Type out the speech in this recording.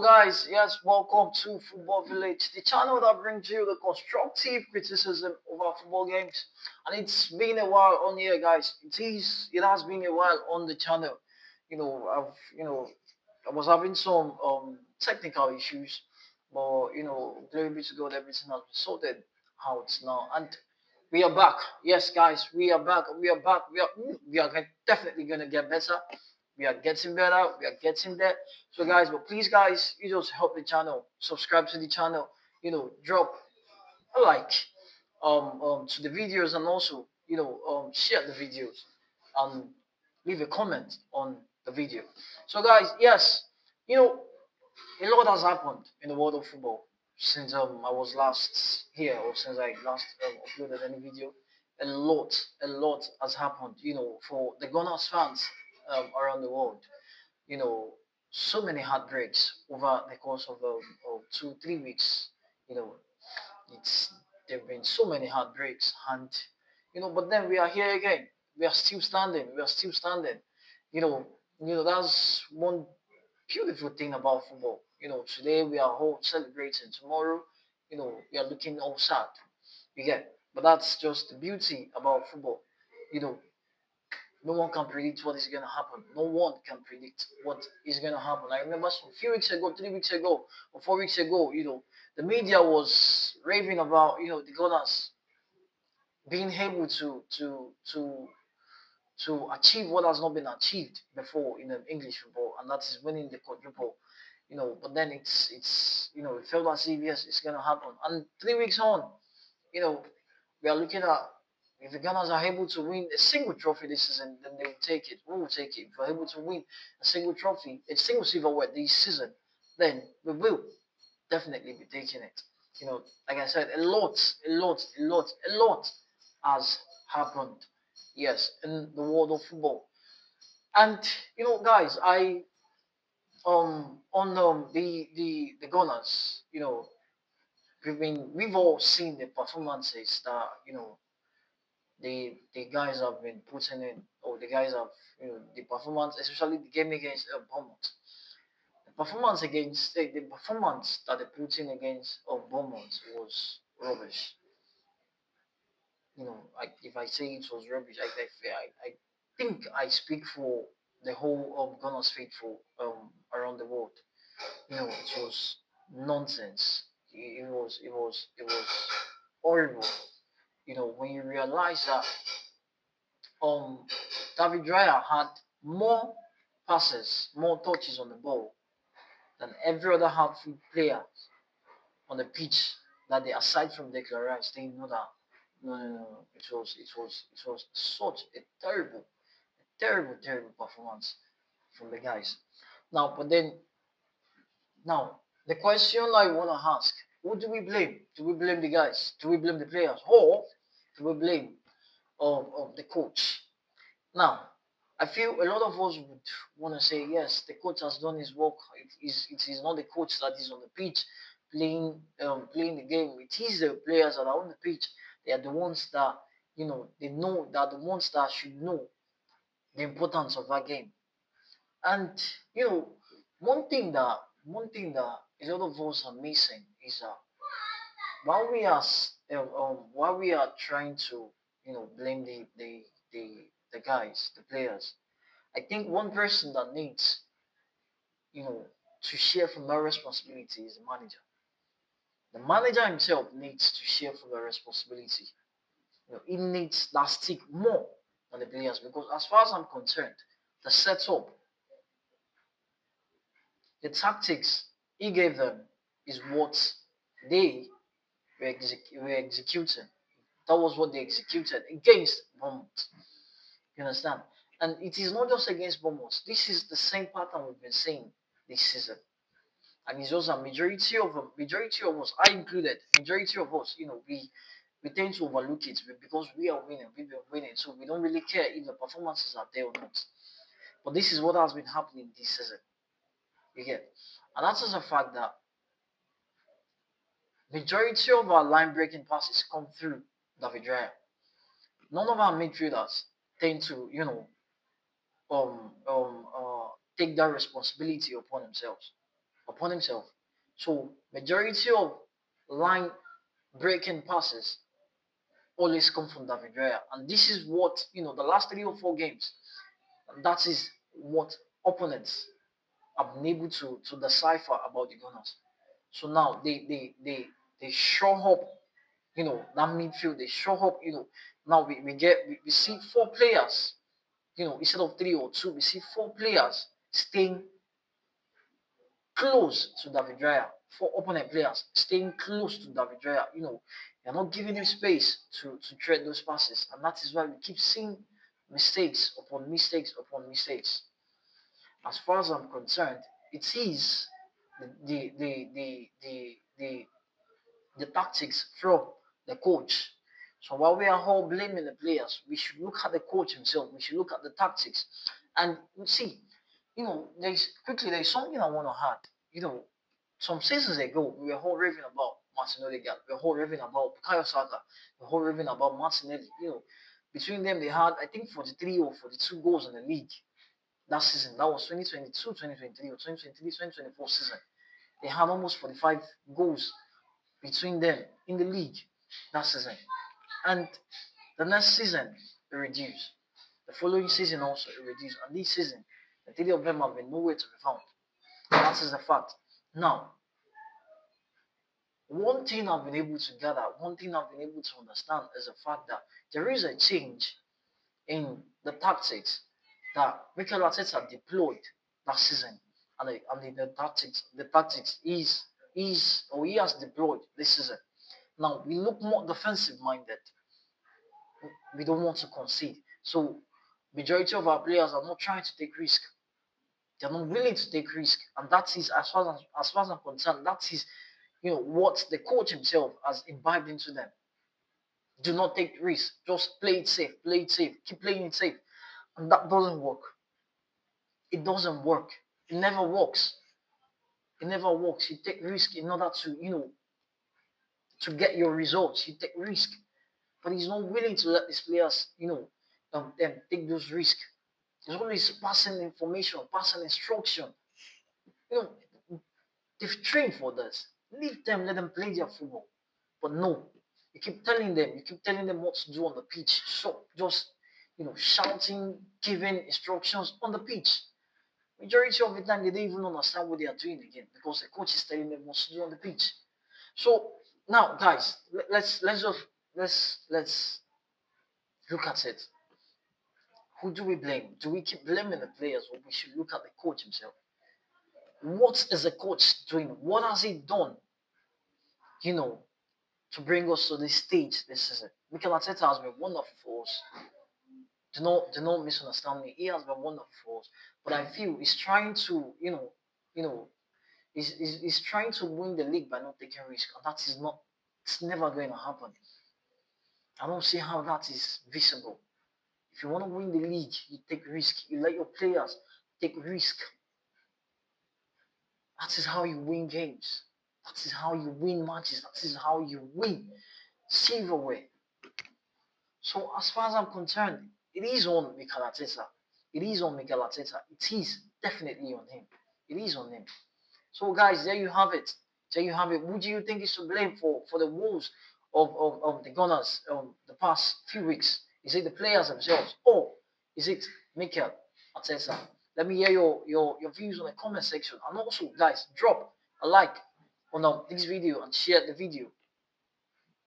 guys, yes, welcome to Football Village, the channel that brings you the constructive criticism of our football games. And it's been a while on here, guys. It has been a while on the channel. I was having some technical issues, but glory be to God, everything has been sorted out now, and we are back. Yes, guys, we are back. We are back. Definitely gonna get better. We are getting better. We are getting there. So guys, but please guys, you just help the channel, subscribe to the channel, drop a like to the videos, and also share the videos and leave a comment on the video. So guys, yes, you know a lot has happened in the world of football since I was last here, or since I last uploaded any video. A lot has happened, for the Gunners fans around the world. you know, so many heartbreaks over the course of 2, 3 weeks. You know, it's there've been so many heartbreaks, and but then we are here again. We are still standing. We are still standing. You know, that's one beautiful thing about football. Today we are all celebrating. Tomorrow, we are looking all sad. You get, but that's just the beauty about football. You know, no one can predict what is going to happen. No one can predict what is going to happen. I remember some few weeks ago, 3 weeks ago, or 4 weeks ago, the media was raving about, the Gunners being able to achieve what has not been achieved before in the English football, and that is winning the quadruple. But then it felt as if yes, it's going to happen. And 3 weeks on, you know, we are looking at, if the Gunners are able to win a single trophy this season, then they will take it. We will take it. If we're able to win a single trophy, a single silverware this season, then we will definitely be taking it. Like I said, a lot has happened. Yes, in the world of football. And guys, I on the Gunners, we've all seen the performances that the guys have been putting in, or the guys have, the performance, especially the game against Bournemouth. The performance that they put in against Bournemouth was rubbish. If I say it was rubbish, I think I speak for the whole Gunners faithful around the world. It was nonsense. It was horrible. When you realize that um David Raya had more passes, more touches on the ball than every other outfield player on the pitch, that they, aside from Declan Rice, they know that no. It was such a terrible performance from the guys. Now, the question I wanna ask: who do we blame? Do we blame the guys? Do we blame the players? Or do we blame the coach? Now, I feel a lot of us would want to say, yes, the coach has done his work. It is not the coach that is on the pitch playing the game. It is the players that are on the pitch. They are the ones that, they know that the ones that should know the importance of that game. And, you know, one thing that a lot of us are missing is that while we are trying to, blame the guys, the players, I think one person that needs, to share from that responsibility is the manager. The manager himself needs to share from the responsibility. He needs that stick more than the players, because as far as I'm concerned, the setup, the tactics he gave them is what they were executing. That was what they executed against Bournemouth. You understand? And it is not just against Bournemouth. This is the same pattern we've been seeing this season. And it's just a majority of us, I included, majority of us, we tend to overlook it because we are winning, we've been winning, so we don't really care if the performances are there or not. But this is what has been happening this season. You get, and that's just a fact that majority of our line breaking passes come through David Raya. None of our midfielders tend to, um um take that responsibility upon themselves. upon himself. So majority of line breaking passes always come from David Raya. And this is what, the last 3 or 4 games, that is what opponents have been able to decipher about the Gunners. So now they show up, that midfield, they show up, now we see 4 players, instead of 3 or 2, we see 4 players staying close to David Raya, 4 opponent players staying close to David Raya. You're not giving him space to tread those passes, and that is why we keep seeing mistakes upon mistakes upon mistakes. As far as I'm concerned, it is the tactics from the coach. So while we are all blaming the players, we should look at the coach himself. We should look at the tactics, and see, there's something I want to add. Some seasons ago, we were all raving about Martin Odegaard. We were all raving about Bukayo Saka. We were all raving about Martinelli. Between them, they had, I think, 43 or 42 goals in the league that season. That was 2022, 2023, or 2023, 2024 season. They had almost 45 goals between them in the league that season. And the next season, it reduced. The following season also, it reduced. And this season, the 3 of them have been nowhere to be found. That is a fact. Now, one thing I've been able to gather, one thing I've been able to understand is the fact that there is a change in the tactics that Mikel Arteta deployed last season, and the tactics he has deployed this season. Now we look more defensive minded. We don't want to concede. So majority of our players are not trying to take risk. They're not willing to take risk, and that is, as far as I'm concerned, that is what the coach himself has imbibed into them. Do not take risks. Just play it safe. Play it safe. Keep playing it safe. And that doesn't work. It doesn't work. It never works. It never works. You take risk in order to get your results. You take risk. But he's not willing to let his players, them take those risks. He's always passing information, passing instruction. You know, they've trained for this. Leave them, let them play their football. But no, you keep telling them what to do on the pitch. So just shouting, giving instructions on the pitch. Majority of the time, they don't even understand what they are doing again because the coach is telling them what to do on the pitch. So now, guys, let's look at it. Who do we blame? Do we keep blaming the players, or we should look at the coach himself? What is the coach doing? What has he done? You know, to bring us to this stage this season. Mikel Arteta has been wonderful for us. Do not misunderstand me. He has been wonderful for us, but I feel he's trying to, you know, he's trying to win the league by not taking risk, and that is not. It's never going to happen. I don't see how that is visible. If you want to win the league, you take risk. You let your players take risk. That is how you win games. That is how you win matches. That is how you win silverware. So as far as I'm concerned, it is on Mikel Arteta. It is on Mikel Arteta. It is definitely on him. It is on him. So guys, there you have it. There you have it. Who do you think is to blame for the woes of the Gunners the past few weeks? Is it the players themselves, or is it Mikel Arteta? Let me hear your views on the comment section. And also, guys, drop a like on this video and share the video